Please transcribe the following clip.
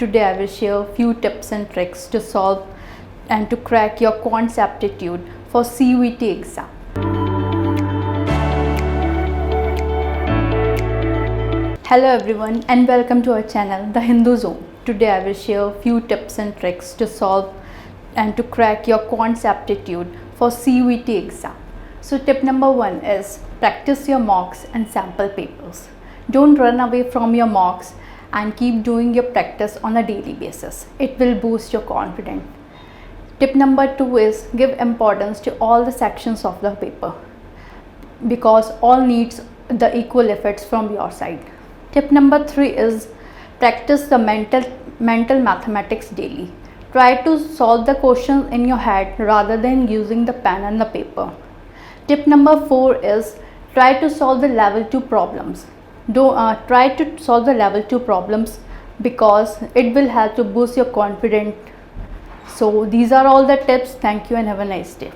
Today I will share a few tips and tricks to solve and to crack your Quantitative Aptitude for CUET exam. Hello everyone and welcome to our channel TheHinduZone. Today I will share a few tips and tricks to solve and to crack your Quantitative Aptitude for CUET exam. So tip number 1 is practice your mocks and sample papers. Don't run away from your mocks and keep doing your practice on a daily basis. It will boost your confidence. Tip number 2 is give importance to all the sections of the paper because all needs the equal efforts from your side. Tip number 3 is practice the mental mathematics daily. Try to solve the questions in your head rather than using the pen and the paper. Tip number 4 is try to solve the level 2 problems. Try to solve the level 2 problems because it will help to boost your confidence. So these are all the tips. Thank you and have a nice day.